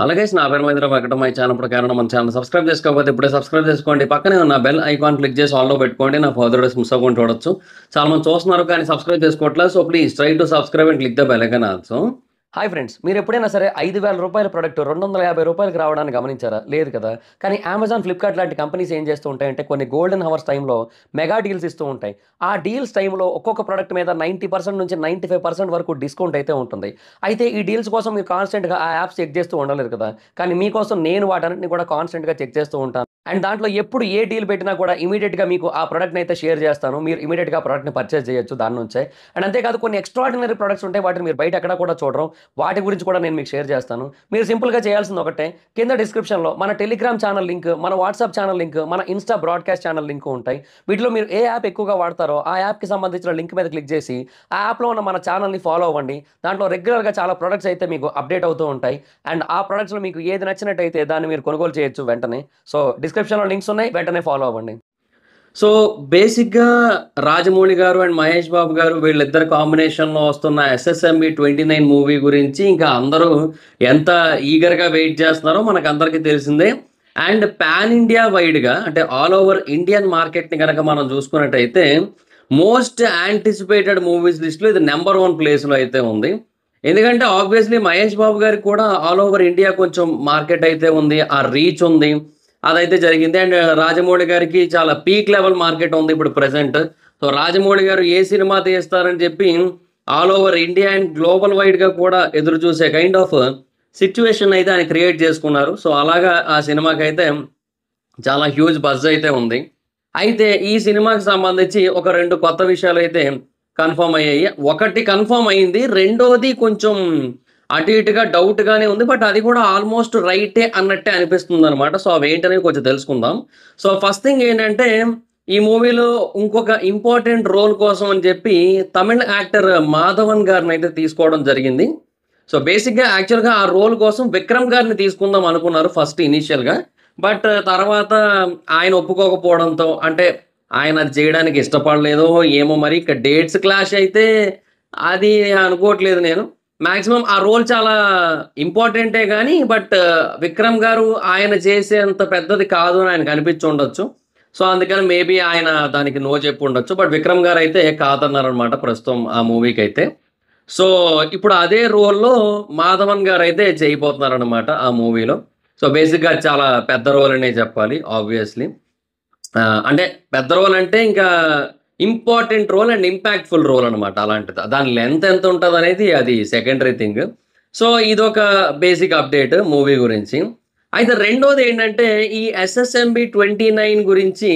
Hello guys, నా పేరు Mahindra. Welcome my channel. ప్రకారం మన ఛానల్ సబ్స్క్రైబ్ చేసుకోకపోతే ఇప్పుడే సబ్స్క్రైబ్ చేసుకోండి. పక్కనే ఉన్న బెల్ ఐకాన్ క్లిక్ చేసి ఆల్లో పెట్టుకోండి. నా ఫర్దర్ డేస్ మిస్ అవ్వకుండా చూడొచ్చు. చాలా మంది చూస్తున్నారు కానీ సబ్స్క్రైబ్ చేసుకోవట్లేదు. So please try to subscribe and click the bell icon also. Hi friends, మీరు ఎప్పుడైనా సరే 5,000 రూపాయల ప్రొడక్ట్ 250 రూపాయలకి రావడానికి గమనించారా? లేదు కదా. కానీ అమెజాన్, ఫ్లిప్కార్ట్ లాంటి కంపెనీస్ ఏం చేస్తూ ఉంటాయంటే కొన్ని గోల్డెన్ హవర్స్ టైంలో మెగా డీల్స్ ఇస్తూ ఉంటాయి. ఆ డీల్స్ టైంలో ఒక్కొక్క ప్రొడక్ట్ మీద 90% నుంచి 95% వరకు డిస్కౌంట్ అయితే ఉంటుంది. అయితే ఈ డీల్స్ కోసం మీరు కాన్స్టెంట్గా ఆ యాప్స్ చెక్ చేస్తూ ఉండలేరు కదా. కానీ మీకోసం నేను వాటన్నిటిని కూడా కాన్స్టెంట్గా చెక్ చేస్తూ ఉంటాను. అండ్ దాంట్లో ఎప్పుడు ఏ డీల్ పెట్టినా కూడా ఇమీడియట్గా మీకు ఆ ప్రొడక్ట్ని అయితే షేర్ చేస్తాను. మీరు ఇమీడియట్గా ఆ ప్రొడక్ట్ని పర్చేస్ చేయొచ్చు దాని నుంచే. అండ్ అంతేకాదు కొన్ని ఎక్స్ట్రాడినరీ ప్రొడక్ట్స్ ఉంటాయి, వాటిని మీరు బయట ఎక్కడ కూడా చూడరు. వాటి గురించి కూడా నేను మీకు షేర్ చేస్తాను. మీరు సింపుల్గా చేయాల్సింది ఒకటే, కింద డిస్క్రిప్షన్లో మన టెలిగ్రామ్ ఛానల్ లింక్, మన వాట్సాప్ ఛానల్ లింక్, మన ఇన్స్టా బ్రాడ్కాస్ట్ ఛానల్ లింక్ ఉంటాయి. వీటిలో మీరు ఏ యాప్ ఎక్కువగా వాడతారో ఆ యాప్కి సంబంధించిన లింక్ మీద క్లిక్ చేసి ఆ యాప్లో ఉన్న మన ఛానల్ని ఫాలో అవ్వండి. దాంట్లో రెగ్యులర్గా చాలా ప్రొడక్ట్స్ అయితే మీకు అప్డేట్ అవుతూ ఉంటాయి. అండ్ ఆ ప్రొడక్ట్స్లో మీకు ఏది నచ్చినట్టయితే దాన్ని మీరు కొనుగోలు చేయొచ్చు వెంటనే. సో డిస్క్రిప్షన్లో లింక్స్ ఉన్నాయి, వెంటనే ఫాలో అవ్వండి. సో బేసిక్‌గా రాజమౌళి గారు అండ్ మహేష్ బాబు గారు వీళ్ళిద్దరి కాంబినేషన్‌లో వస్తున్న 'ఎస్ఎస్ఎంబి 29' మూవీ గురించి ఇంకా అందరూ ఎంత ఈగర్‌గా వెయిట్ చేస్తున్నారో మనకందరికీ తెలిసిందే. అండ్ పాన్ ఇండియా వైడ్‌గా అంటే ఆల్ ఓవర్ ఇండియన్ మార్కెట్‌ని గనక మనం చూసుకున్నట్టయితే మోస్ట్ యాంటిసిపేటెడ్ మూవీస్ లిస్ట్‌లో ఇది నంబర్ 1 ప్లేస్‌లో అయితే ఉంది. ఎందుకంటే ఆబ్వియస్‌లీ మహేష్ బాబు గారికి కూడా ఆల్ ఓవర్ ఇండియా కొంచెం మార్కెట్ అయితే ఉంది. ఆ రీచ్ ఉంది. అదైతే జరిగింది. అండ్ రాజమౌళి గారికి చాలా పీక్ లెవెల్ మార్కెట్ ఉంది ఇప్పుడు ప్రెజెంట్. సో రాజమౌళి గారు ఏ సినిమా తీస్తారని చెప్పి all over India and global వైడ్‌గా కూడా ఎదురు చూసే కైండ్ ఆఫ్ సిట్యుయేషన్ అయితే ఆయన క్రియేట్ చేసుకున్నారు. సో అలాగా ఆ సినిమాకైతే చాలా హ్యూజ్ బజ్ అయితే ఉంది. అయితే ఈ సినిమాకి సంబంధించి ఒక 2 కొత్త విషయాలైతే కన్ఫర్మ్ అయ్యాయి. ఒకటి కన్ఫర్మ్ అయింది. రెండోది కొంచెం అటు ఇటుగా డౌట్‌గానే ఉంది. బట్ అది కూడా ఆల్‌మోస్ట్ రైటే అన్నట్టే అనిపిస్తుందనమాట. సో అవేంటనేవి కొంచెం తెలుసుకుందాం. సో ఫస్ట్ థింగ్ ఏంటంటే ఈ మూవీలో ఇంకొక ఇంపార్టెంట్ రోల్ కోసం అని చెప్పి తమిళ్ యాక్టర్ మాధవన్ గారినైతే తీసుకోవడం జరిగింది. సో బేసిక్‌గా యాక్చువల్‌గా ఆ రోల్ కోసం విక్రమ్ గారిని తీసుకుందాం అనుకున్నారు ఫస్ట్ ఇనీషియల్‌గా. బట్ తర్వాత ఆయన ఒప్పుకోకపోవడంతో అంటే ఆయన అది చేయడానికి ఇష్టపడలేదో ఏమో మరి ఇక డేట్స్ క్లాష్ అయితే అది అనుకోవట్లేదు నేను. మాక్సిమం ఆ రోల్ చాలా ఇంపార్టెంటే గానీ బట్ విక్రమ్ గారు ఆయన చేసేంత పెద్దది కాదు అని ఆయనకు అనిపించుండొచ్చు. సో అందుకని మేబీ ఆయన దానికి నో చెప్పుండొచ్చు. బట్ విక్రమ్ గారైతే కాదన్నారనమాట ప్రస్తుతం ఆ మూవీకైతే. సో ఇప్పుడు అదే రోల్‌లో మాధవన్ గారైతే చేయబోతున్నారనమాట ఆ మూవీలో. సో బేసిక్‌గా చాలా పెద్ద రోల్ అనే చెప్పాలి ఆబ్వియస్‌లీ. అంటే పెద్ద రోల్ అంటే ఇంకా important role and impactful role అనమాట అలాంటిది. దాని లెంత్ ఎంత ఉంటదనేది అది సెకండరీ థింగ్. సో ఇదొక బేసిక్ అప్డేట్ మూవీ గురించి. అయితే రెండోదేంటంటే ఈ 'ఎస్ఎస్ఎంబి 29' గురించి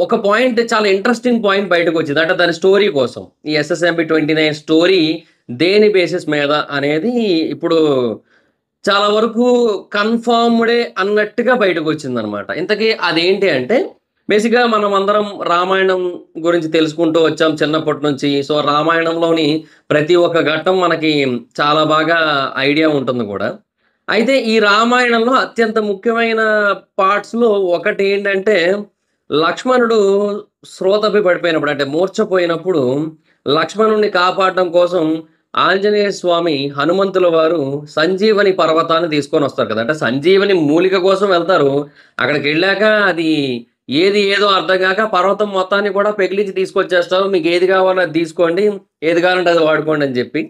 ఒక పాయింట్ చాలా ఇంట్రెస్టింగ్ పాయింట్ బయటకొచ్చింది. అంటే దాని స్టోరీ కోసం. ఈ 'ఎస్ఎస్ఎంబి 29' స్టోరీ దేని బేసిస్ మీద అనేది ఇప్పుడు చాలా వరకు కన్ఫర్మ్‌డే అన్నట్టుగా బయటకొచ్చిందనమాట. ఇంతకీ అదేంటి అంటే బేసిక్‌గా మనమందరం రామాయణం గురించి తెలుసుకుంటూ వచ్చాం చిన్నప్పటి నుంచి. సో రామాయణంలోని ప్రతి ఒక్క ఘట్టం మనకి చాలా బాగా ఐడియా ఉంటుంది గూడా. అయితే ఈ రామాయణంలో అత్యంత ముఖ్యమైన పార్ట్స్‌లో ఒకటేంటంటే లక్ష్మణుడు స్పృహ తప్పి పడిపోయినప్పుడు అంటే మూర్ఛపోయినప్పుడు లక్ష్మణుడిని కాపాడడం కోసం ఆంజనేయ స్వామి, హనుమంతుల వారు సంజీవని పర్వతాన్ని తీసుకొనొస్తారు కదా! అంటే సంజీవని మూలిక కోసం వెళ్తారు. అక్కడికెళ్ళాక అది ఏది ఏదో అర్థం గాక పర్వతం మొత్తాన్ని కూడా పెకిలించి తీసుకొచ్చేస్తారు. మీకేది కావాలో అది తీసుకోండి. ఏది కావాలంటే అది వాడుకోండి అని జెప్పి.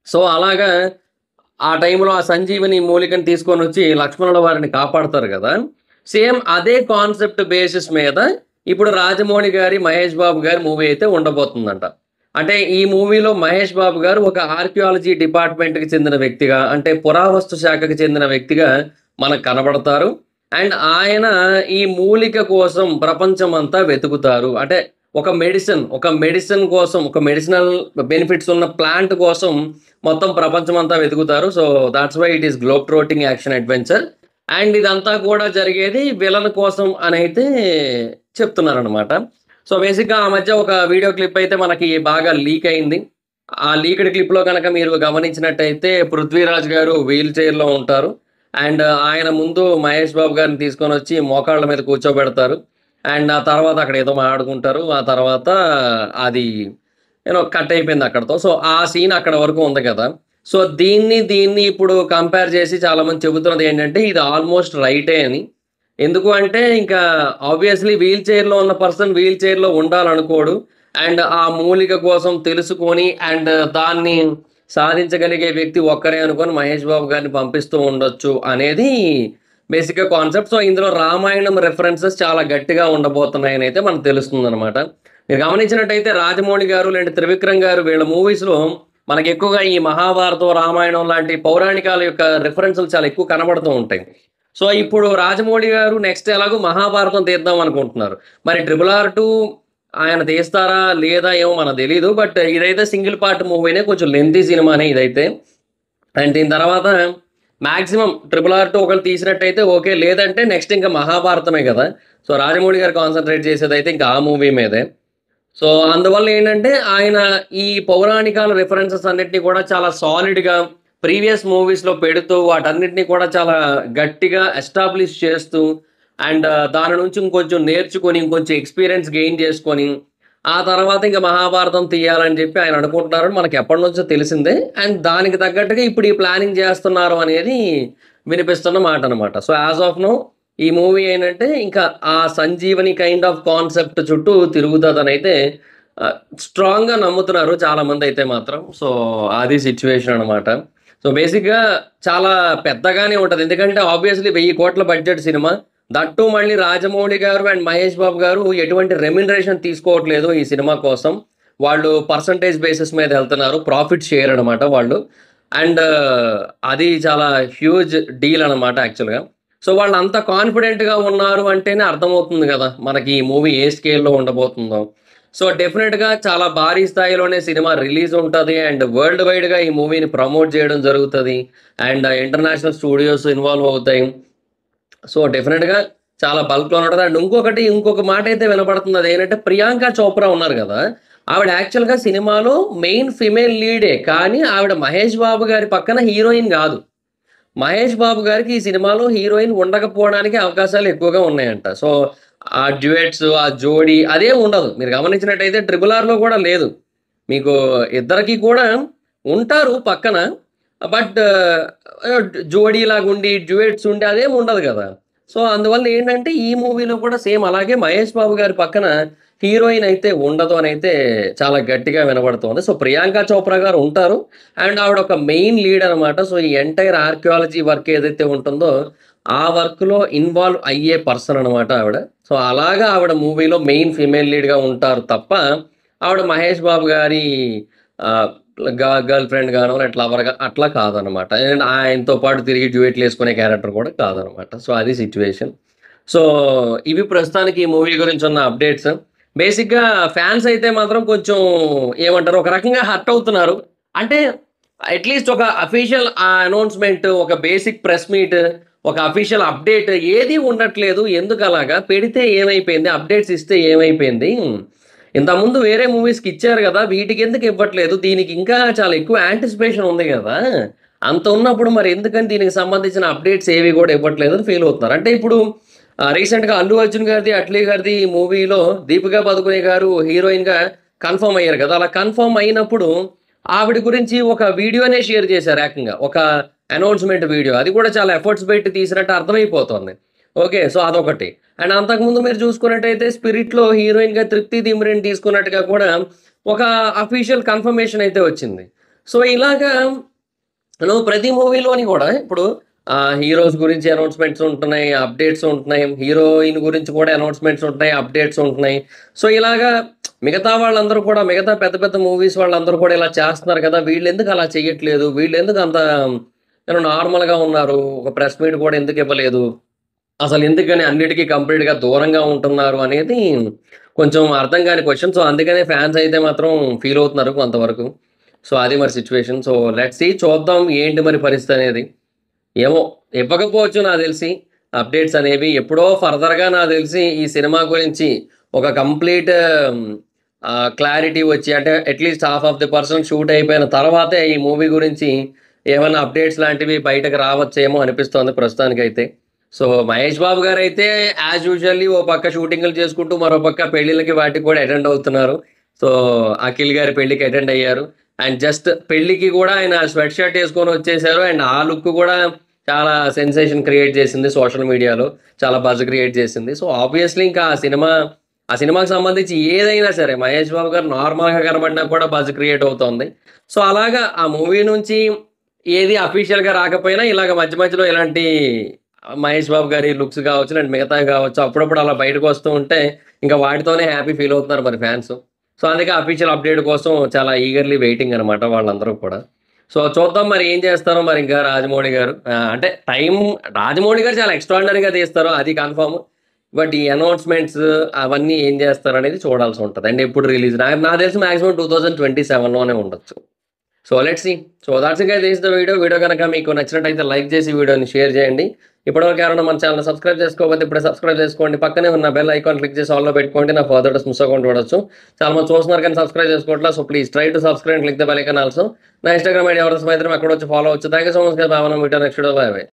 సో అలాగా ఆ టైంలో ఆ సంజీవని మూలికను తీసుకొనొచ్చి లక్ష్మణుల వారిని కాపాడతారు గదా! సేమ్ అదే కాన్సెప్ట్ బేసిస్ మీద ఇప్పుడు రాజమౌళి గారి, మహేష్ బాబు గారి మూవీ అయితే ఉండబోతుందంట. అంటే ఈ మూవీలో మహేష్ బాబు గారు ఒక ఆర్కియాలజీ డిపార్ట్‌మెంట్‌కి చెందిన వ్యక్తిగా అంటే పురావస్తు శాఖకి చెందిన వ్యక్తిగా మనకు కనబడతారు. అండ్ ఆయన ఈ మూలిక కోసం ప్రపంచమంతా వెతుకుతారు. అంటే ఒక మెడిసిన్ కోసం ఒక మెడిసినల్ బెనిఫిట్స్ ఉన్న ప్లాంట్ కోసం మొత్తం ప్రపంచమంతా వెతుకుతారు. So that's why it is globe trotting action adventure. And ఇదంతా కూడా జరిగేది విలన్ కోసం అనైతే చెప్తున్నారనమాట. సో బేసిక్‌గా ఆ మధ్య ఒక వీడియో క్లిప్ అయితే మనకి బాగా లీక్ అయింది. ఆ లీక్డ్ క్లిప్‌లో గనక మీరు గమనించినట్టయితే 'పృథ్వీరాజ్' గారు వీల్ చైర్‌లో ఉంటారు. అండ్ ఆయన ముందు మహేష్ బాబు గారిని తీసుకొనొచ్చి మోకాళ్ళ మీద కూర్చోబెడతారు. అండ్ ఆ తర్వాత అక్కడ ఏదో మాట్లాడుకుంటారు. ఆ తర్వాత అది కట్ అయిపోయింది అక్కడితో. సో ఆ సీన్ అక్కడ వరకు ఉంది కదా! సో దీన్ని ఇప్పుడు కంపేర్ చేసి చాలామంది చెబుతున్నది ఏంటంటే ఇది ఆల్మోస్ట్ రైటే అని. ఎందుకు అంటే ఇంకా ఆబ్వియస్‌లీ వీల్ చైర్‌లో ఉన్న పర్సన్ వీల్ చైర్‌లో ఉండాలనుకోడు. అండ్ ఆ మూలిక కోసం తెలుసుకొని అండ్ దాన్ని సాధించగలిగే వ్యక్తి ఒక్కరే అనుకోని మహేష్ బాబు గారిని పంపిస్తూ ఉండొచ్చు అనేది బేసిక్‌గా కాన్సెప్ట్. సో ఇందులో రామాయణం రిఫరెన్సెస్ చాలా గట్టిగా ఉండబోతున్నాయనైతే మనకు తెలుస్తుందనమాట. మీరు గమనించినట్టయితే రాజమౌళి గారు లేదంటే త్రివిక్రమ్ గారు వీళ్ళ మూవీస్‌లో మనకెక్కువగా ఈ మహాభారతం, రామాయణం లాంటి పౌరాణికాల యొక్క రిఫరెన్సులు చాలా ఎక్కువ కనబడుతూ ఉంటాయి. సో ఇప్పుడు రాజమౌళి గారు నెక్స్ట్ ఎలాగో మహాభారతం తీద్దాం అనుకుంటున్నారు. మరి 'RRR2' ఆయన తీస్తారా? లేదా? ఏమో మనకు తెలీదు. బట్ ఇదైతే సింగిల్ పార్ట్ మూవీనే. కొంచెం లెంతీ సినిమానే ఇదైతే. అండ్ దీని తర్వాత మాక్సిమం 'RRR2' ఒకవేళ తీసినట్టయితే ఓకే. లేదంటే నెక్స్ట్ ఇంకా మహాభారతమే కదా! సో రాజమౌళి గారు కాన్సంట్రేట్ చేసేదైతే ఇంకా ఆ మూవీ మీదే. సో అందువల్ల ఏంటంటే ఆయన ఈ పౌరాణికాల రిఫరెన్సెస్ అన్నిటిని కూడా చాలా సాలిడ్‌గా ప్రీవియస్ మూవీస్‌లో పెడుతూ వాటన్నిటిని కూడా చాలా గట్టిగా ఎస్టాబ్లిష్ చేస్తూ అండ్ దాని నుంచి ఇంకొంచెం నేర్చుకొని, ఇంకొంచెం ఎక్స్‌పీరియన్స్ గెయిన్ చేసుకొని, ఆ తర్వాత ఇంక మహాభారతం తీయాలని చెప్పి ఆయన అనుకుంటున్నారని మనకి ఎప్పటినుంచో తెలిసిందే. అండ్ దానికి తగ్గట్టుగా ఇప్పుడు ఈ ప్లానింగ్ చేస్తున్నారు అనేది వినిపిస్తున్న మాటనమాట. సో యాస్ ఆఫ్ నౌ ఈ మూవీ ఏంటంటే ఇంకా ఆ సంజీవని కైండ్ ఆఫ్ కాన్సెప్ట్ చుట్టూ తిరుగుతదనైతే స్ట్రాంగ్‌గా నమ్ముతున్నారు చాలామందైతే మాత్రం. సో అది సిట్యుయేషన్ అనమాట. సో బేసిక్‌గా చాలా పెద్దగానే ఉంటది. ఎందుకంటే ఆబ్వియస్‌లీ 1000 కోట్ల బడ్జెట్ సినిమా. దట్ టూ మళ్ళీ రాజమౌళి గారు అండ్ మహేష్ బాబు గారు ఎటువంటి రెమ్యునరేషన్ తీసుకోవట్లేదు ఈ సినిమా కోసం. వాళ్ళు పర్సెంటేజ్ బేసిస్ మీద ఎళ్తున్నారు. ప్రాఫిట్ షేర్ అనమాట వాళ్ళు. అండ్ అది చాలా హ్యూజ్ డీల్ అనమాట యాక్చువల్‌గా. సో వాళ్ళంత కాన్ఫిడెంట్‌గా ఉన్నారు అంటేనే అర్థమవుతుంది గదా! మనకి ఈ మూవీ ఏ స్కేల్‌లో ఉండబోతుందో. సో డెఫినిట్‌గా చాలా భారీ స్థాయిలోనే సినిమా రిలీజ్ ఉంటది. అండ్ వరల్డ్ వైడ్‌గా ఈ మూవీని ప్రమోట్ చేయడం జరుగుతది. అండ్ ఇంటర్నేషనల్ స్టూడియోస్ ఇన్వాల్వ్ అవుతాయి. సో డెఫినిట్‌గా చాలా బల్క్‌లో ఉంటది. అండ్ ఇంకొక మాటైతే వినపడుతుంది. అదేంటంటే ప్రియాంక చోప్రా ఉన్నారు గదా! ఆవిడ యాక్చువల్‌గా సినిమాలో మెయిన్ ఫీమేల్ లీడే. కానీ ఆవిడ మహేష్ బాబు గారి పక్కన హీరోయిన్ గాదు. మహేష్ బాబు గారికి ఈ సినిమాలో హీరోయిన్ ఉండకపోవడానికి అవకాశాలు ఎక్కువగా ఉన్నాయంట. సో, ఆ డ్యూయెట్స్, ఆ జోడీ అదేం ఉండదు. మీరు గమనించినట్టయితే 'RRR'లో కూడా లేదు. మీకు ఇద్దరికీ కూడా ఉంటారు పక్కన. బట్ జోడీలాగుండి, డ్యూయెట్స్ ఉండి అదేం ఉండదు గదా! సో, అందువల్ల ఏంటంటే ఈ మూవీలో కూడా సేమ్ అలాగే మహేష్ బాబు గారి పక్కన హీరోయిన్ అయితే ఉండదు అనైతే చాలా గట్టిగా వినబడుతోంది. సో, ప్రియాంక చోప్రా గారు ఉంటారు. అండ్ ఆవిడ ఒక మెయిన్ లీడ్ అనమాట. సో, ఈ ఎంటైర్ ఆర్కియాలజీ వర్క్ ఏదైతే ఉంటుందో, ఆ వర్క్‌లో ఇన్వాల్వ్ అయ్యే పర్సన్ అనమాట ఆవిడ. సో, అలాగా ఆవిడ మూవీలో మెయిన్ ఫీమేల్ లీడ్‌గా ఉంటారు తప్ప, ఆవిడ మహేష్ బాబు గారి ఆహ్, గర్ల్ ఫ్రెండ్ గానో, లేకపోతే లవర్‌గా అట్లా కాదనమాట. అండ్ ఆయనతో పాటు తిరిగి డ్యూయెట్‌లేసుకునే క్యారెక్టర్ కూడా కాదనమాట. సో, అది సిట్యుయేషన్. సో, ఇవి ప్రస్తుతానికి ఈ మూవీ గురించున్న అప్డేట్స్. బేసిక్‌గా ఫ్యాన్స్ అయితే మాత్రం కొంచెం ఏమంటారు? ఒక రకంగా హర్ట్ అవుతున్నారు. అంటే అట్‌లీస్ట్ ఒక అఫీషియల్ అనౌన్స్‌మెంట్, ఒక బేసిక్ ప్రెస్ మీట్, ఒక అఫీషియల్ అప్డేట్ ఏది ఉండట్లేదు. ఎందుకలాగా? పెడితే ఏమైపోయింది? అప్డేట్స్ ఇస్తే ఏమైపోయింది? ఇంతకుముందు వేరే మూవీస్‌కి ఇచ్చారు గదా! వీటికెందుకు ఇవ్వట్లేదు? దీనికి ఇంకా చాలా ఎక్కువ యాంటిసిపేషన్ ఉంది గదా! అంత ఉన్నప్పుడు మరి ఎందుకని దీనికి సంబంధించిన అప్డేట్స్ ఏవి గూడా ఇవ్వట్లేదు అని ఫీల్ అవుతున్నారు. అంటే ఇప్పుడు రీసెంట్‌గా 'అల్లు అర్జున్' గారిది, 'అట్లీ' గారిది మూవీలో 'దీపికా పదుకొనె' గారు హీరోయిన్‌గా కన్ఫర్మ్ అయ్యారు కదా! అలా కన్ఫర్మ్ అయినప్పుడు ఆవిడ గురించి ఒక వీడియోనే షేర్ చేశారు ఏకంగా. ఒక అనౌన్స్‌మెంట్ వీడియో. అది కూడా చాలా ఎఫర్ట్స్ పెట్టి తీసినట్టు అర్థమైపోతోంది. ఓకే. సో, అదొకటి. అండ్ అంతకుముందు మీరు చూసుకున్నట్టయితే 'స్పిరిట్‌లో' హీరోయిన్‌గా 'తృప్తి దిమ్రిని' తీసుకున్నట్టుగా కూడా ఒక అఫీషియల్ కన్ఫర్మేషన్ అయితే వచ్చింది. సో, ఇలాగా ప్రతి మూవీలోని గూడా ఇప్పుడు హీరోస్ గురించి అనౌన్స్‌మెంట్స్ ఉంటున్నాయి, అప్డేట్స్ ఉంటున్నాయి. హీరోయిన్ గురించి కూడా అనౌన్స్‌మెంట్స్ ఉంటున్నాయి, అప్డేట్స్ ఉంటున్నాయి. సో, ఇలాగా మిగతా వాళ్ళందరూ కూడా మిగతా పెద్ద పెద్ద మూవీస్ వాళ్ళందరూ కూడా ఇలా చేస్తున్నారు కదా! వీళ్ళెందుకు అలా చెయ్యట్లేదు? వీళ్ళెందుకు అంత నార్మల్‌గా ఉన్నారు? ఒక ప్రెస్ మీట్ కూడా ఎందుకు ఇవ్వలేదు? అసలెందుకని అన్నిటికి కంప్లీట్‌గా దూరంగా ఉంటున్నారు అనేది కొంచెం అర్థం కాని క్వెషన్. సో, అందుకనే ఫ్యాన్స్ అయితే మాత్రం ఫీల్ అవుతున్నారు కొంతవరకు. సో, అది మరి సిట్యుయేషన్. సో, లెట్స్ సీ చూద్దాం ఏంటి మరి పరిస్థితనేది. ఏమో ఇవ్వకపోవచ్చు నాకు తెలిసి. అప్డేట్స్ అనేవి ఎప్పుడో ఫర్దర్‌గా నాకు తెలిసి ఈ సినిమా గురించి ఒక కంప్లీట్ క్లారిటీ వచ్చి అంటే at least half of the person shoot అయిపోయిన తర్వాతే ఈ మూవీ గురించి ఏమన్నా అప్డేట్స్ లాంటివి బయటకు రావచ్చేమో అనిపిస్తోంది ప్రస్తుతానికైతే. So, Mahesh Babu గారైతే as usually ఓ పక్క షూటింగులు చేసుకుంటూ, మరో పక్క పెళ్ళిళ్ళకి వాటికి కూడా అటెండ్ అవుతున్నారు. సో, అఖిల్ గారి పెళ్ళికి అటెండ్ అయ్యారు. అండ్ జస్ట్ పెళ్ళికి కూడా ఆయన స్వెట్ షర్ట్ వేసుకొని వచ్చేసారు. అండ్ ఆ లుక్ కూడా చాలా సెన్సేషన్ క్రియేట్ చేసింది సోషల్ మీడియాలో. చాలా బజ్ క్రియేట్ చేసింది. సో, ఆబ్వియస్‌లీ ఇంకా ఆ సినిమాకి సంబంధించి ఏదైనా సరే మహేష్ బాబు గారు నార్మల్‌గా కనబడినా కూడా బజ్ క్రియేట్ అవుతోంది. సో, అలాగా ఆ మూవీ నుంచి ఏది అఫీషియల్‌గా రాకపోయినా ఇలాగ మధ్య మధ్యలో ఇలాంటి మహేష్ బాబు గారి లుక్స్ కావచ్చు, అండ్ మిగతావి కావచ్చు అప్పుడప్పుడు అలా బయటకొస్తూ ఉంటే ఇంకా వాటితోనే హ్యాపీ ఫీల్ అవుతున్నారు మరి ఫ్యాన్స్. సో, అందుకే అఫీషియల్ అప్‌డేట్ కోసం చాలా ఈగర్‌లీ వెయిటింగ్ అనమాట వాళ్ళందరూ కూడా. సో, చూద్దాం మరి ఏం చేస్తారో మరి ఇంకా రాజమౌళి గారు. అంటే రాజమౌళి గారు చాలా ఎక్స్ట్రార్డినరీగా తీస్తారు అది కన్ఫర్మ్. బట్ ఈ అనౌన్స్‌మెంట్స్ అవన్నీ ఏం చేస్తారనేది చూడాల్సి ఉంటది. అండ్ ఎప్పుడు రిలీజ్ నాకు తెలిసి మాక్సిమం 2027లోనే ఉండొచ్చు. So, let's see. So, that's it guys, this is the video. Video గనక మీకు నచ్చినట్టయితే లైక్ చేసి వీడియోని షేర్ చేయండి. ఇప్పటివరకు ఎవరైనా మన ఛానెల్‌ని సబ్స్క్రైబ్ చేసుకోకపోతే ఇప్పుడే సబ్స్క్రైబ్ చేసుకోండి. పక్కనే ఉన్న బెల్ ఐకాన్ క్లిక్ చేసి ఆల్‌లో పెట్టుకోండి. నా ఫర్దర్ వీడియోస్ మిస్ అవ్వకుండా చూడొచ్చు. చాలా మంది చూస్తున్నారు కానీ సబ్స్క్రైబ్ చేసుకోవట్లా. So, please try to subscribe and click the bell icon also. నా ఇన్‌స్టాగ్రామ్ ఐడీ ఎవరైనా ఎక్కడొచ్చి ఫాలో అవ్వచ్చు. Thank you so much guys. Bye. మనం meet next video. Bye by.